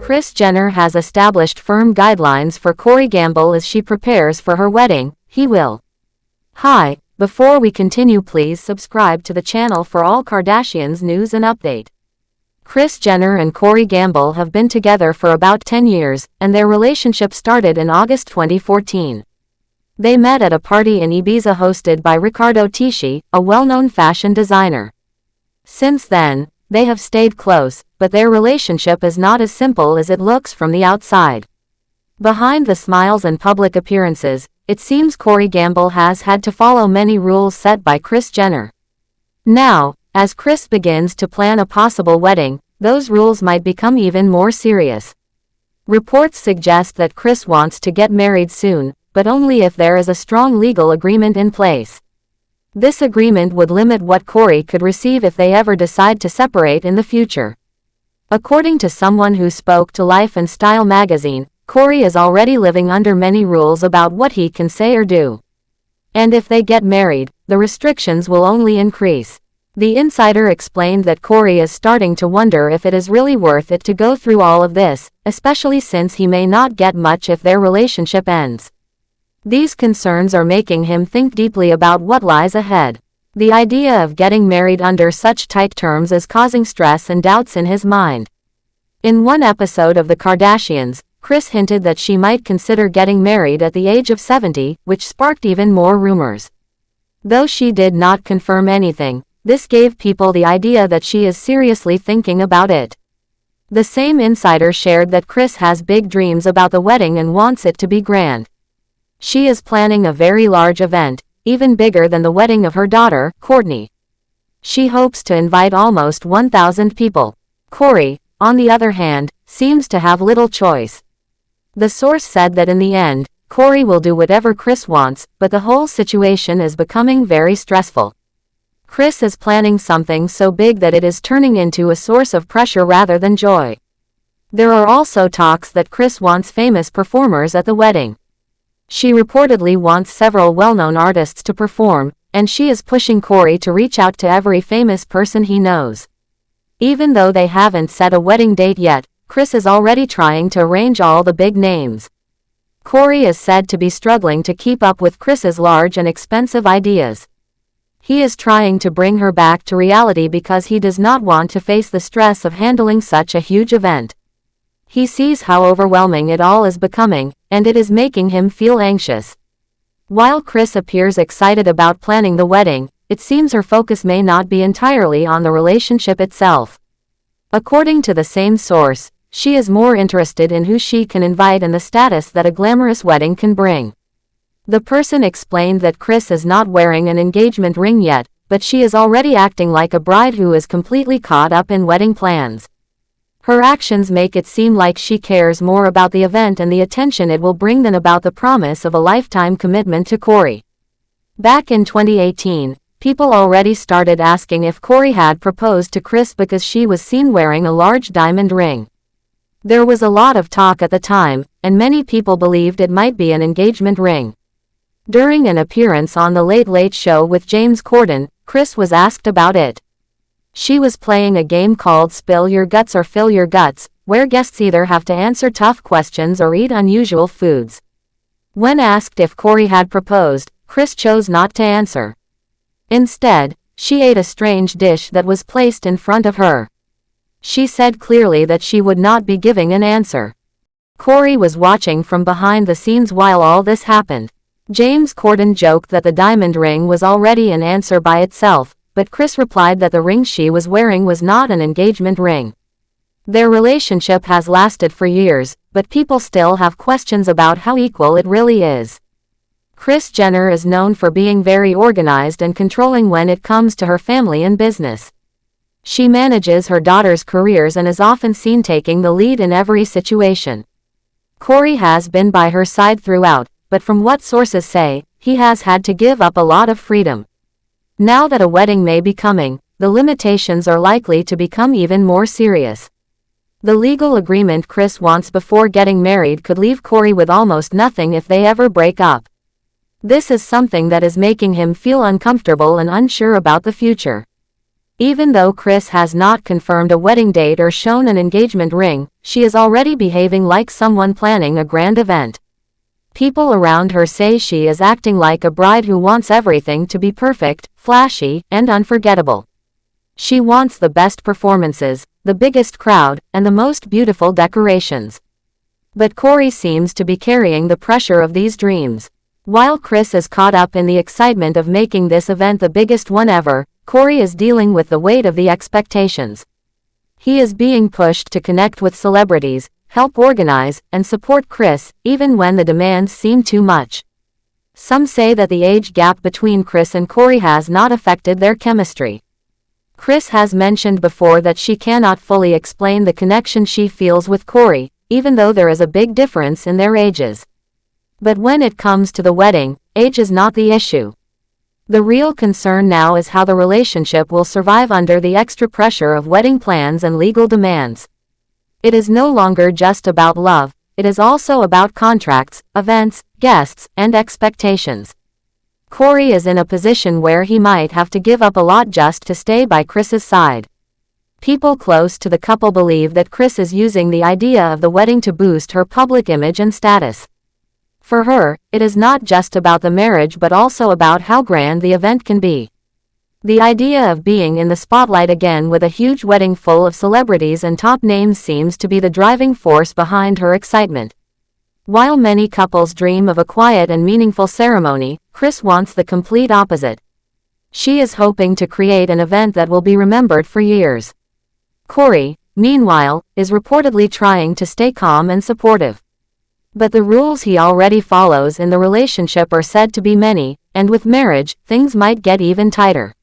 Kris Jenner has established firm guidelines for Corey Gamble as she prepares for her wedding. He will. Hi, before we continue, please subscribe to the channel for all Kardashians news and update. Kris Jenner and Corey Gamble have been together for about 10 years, and their relationship started in August 2014. They met at a party in Ibiza hosted by Riccardo Tisci, a well-known fashion designer. Since then, they have stayed close, but their relationship is not as simple as it looks from the outside. Behind the smiles and public appearances, it seems Corey Gamble has had to follow many rules set by Kris Jenner. Now, as Kris begins to plan a possible wedding, those rules might become even more serious. Reports suggest that Kris wants to get married soon, but only if there is a strong legal agreement in place. This agreement would limit what Corey could receive if they ever decide to separate in the future. According to someone who spoke to Life and Style magazine, Corey is already living under many rules about what he can say or do. And if they get married, the restrictions will only increase. The insider explained that Corey is starting to wonder if it is really worth it to go through all of this, especially since he may not get much if their relationship ends. These concerns are making him think deeply about what lies ahead. The idea of getting married under such tight terms is causing stress and doubts in his mind. In one episode of The Kardashians, Kris hinted that she might consider getting married at the age of 70, which sparked even more rumors. Though she did not confirm anything, this gave people the idea that she is seriously thinking about it. The same insider shared that Kris has big dreams about the wedding and wants it to be grand. She is planning a very large event, even bigger than the wedding of her daughter, Kourtney. She hopes to invite almost 1,000 people. Corey, on the other hand, seems to have little choice. The source said that in the end, Corey will do whatever Kris wants, but the whole situation is becoming very stressful. Kris is planning something so big that it is turning into a source of pressure rather than joy. There are also talks that Kris wants famous performers at the wedding. She reportedly wants several well-known artists to perform, and she is pushing Corey to reach out to every famous person he knows. Even though they haven't set a wedding date yet, Kris is already trying to arrange all the big names. Corey is said to be struggling to keep up with Kris's large and expensive ideas. He is trying to bring her back to reality because he does not want to face the stress of handling such a huge event. He sees how overwhelming it all is becoming, and it is making him feel anxious. While Kris appears excited about planning the wedding, it seems her focus may not be entirely on the relationship itself. According to the same source, she is more interested in who she can invite and the status that a glamorous wedding can bring. The person explained that Kris is not wearing an engagement ring yet, but she is already acting like a bride who is completely caught up in wedding plans. Her actions make it seem like she cares more about the event and the attention it will bring than about the promise of a lifetime commitment to Corey. Back in 2018, people already started asking if Corey had proposed to Kris because she was seen wearing a large diamond ring. There was a lot of talk at the time, and many people believed it might be an engagement ring. During an appearance on The Late Late Show with James Corden, Kris was asked about it. She was playing a game called Spill Your Guts or Fill Your Guts, where guests either have to answer tough questions or eat unusual foods. When asked if Corey had proposed, Kris chose not to answer. Instead, she ate a strange dish that was placed in front of her. She said clearly that she would not be giving an answer. Corey was watching from behind the scenes while all this happened. James Corden joked that the diamond ring was already an answer by itself, but Kris replied that the ring she was wearing was not an engagement ring. Their relationship has lasted for years, but people still have questions about how equal it really is. Kris Jenner is known for being very organized and controlling when it comes to her family and business. She manages her daughters' careers and is often seen taking the lead in every situation. Corey has been by her side throughout, but from what sources say, he has had to give up a lot of freedom. Now that a wedding may be coming, the limitations are likely to become even more serious. The legal agreement Kris wants before getting married could leave Corey with almost nothing if they ever break up. This is something that is making him feel uncomfortable and unsure about the future. Even though Kris has not confirmed a wedding date or shown an engagement ring, she is already behaving like someone planning a grand event. People around her say she is acting like a bride who wants everything to be perfect, flashy, and unforgettable. She wants the best performances, the biggest crowd, and the most beautiful decorations. But Corey seems to be carrying the pressure of these dreams. While Kris is caught up in the excitement of making this event the biggest one ever, Corey is dealing with the weight of the expectations. He is being pushed to connect with celebrities, help organize, and support Kris, even when the demands seem too much. Some say that the age gap between Kris and Corey has not affected their chemistry. Kris has mentioned before that she cannot fully explain the connection she feels with Corey, even though there is a big difference in their ages. But when it comes to the wedding, age is not the issue. The real concern now is how the relationship will survive under the extra pressure of wedding plans and legal demands. It is no longer just about love, it is also about contracts, events, guests, and expectations. Corey is in a position where he might have to give up a lot just to stay by Kris's side. People close to the couple believe that Kris is using the idea of the wedding to boost her public image and status. For her, it is not just about the marriage but also about how grand the event can be. The idea of being in the spotlight again with a huge wedding full of celebrities and top names seems to be the driving force behind her excitement. While many couples dream of a quiet and meaningful ceremony, Kris wants the complete opposite. She is hoping to create an event that will be remembered for years. Corey, meanwhile, is reportedly trying to stay calm and supportive. But the rules he already follows in the relationship are said to be many, and with marriage, things might get even tighter.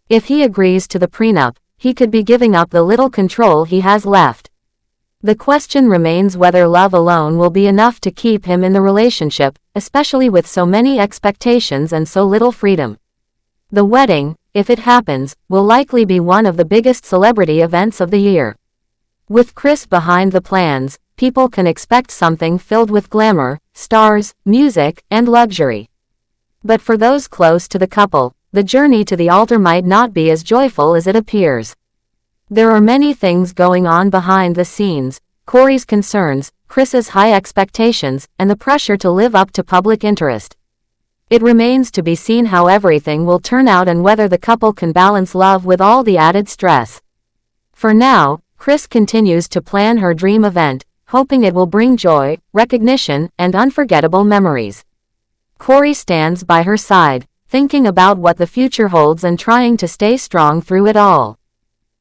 If he agrees to the prenup, he could be giving up the little control he has left. The question remains whether love alone will be enough to keep him in the relationship, especially with so many expectations and so little freedom. The wedding, if it happens, will likely be one of the biggest celebrity events of the year. With Kris behind the plans, people can expect something filled with glamour, stars, music, and luxury. But for those close to the couple, the journey to the altar might not be as joyful as it appears. There are many things going on behind the scenes: Corey's concerns, Kris's high expectations, and the pressure to live up to public interest. It remains to be seen how everything will turn out and whether the couple can balance love with all the added stress. For now, Kris continues to plan her dream event, hoping it will bring joy, recognition, and unforgettable memories. Corey stands by her side, thinking about what the future holds and trying to stay strong through it all.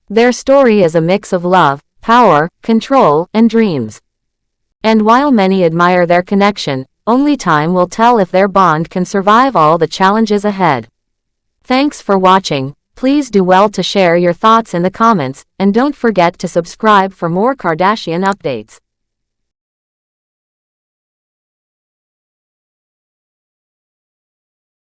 Their story is a mix of love, power, control, and dreams. And while many admire their connection, only time will tell if their bond can survive all the challenges ahead. Thanks for watching. Please do well to share your thoughts in the comments, and don't forget to subscribe for more Kardashian updates.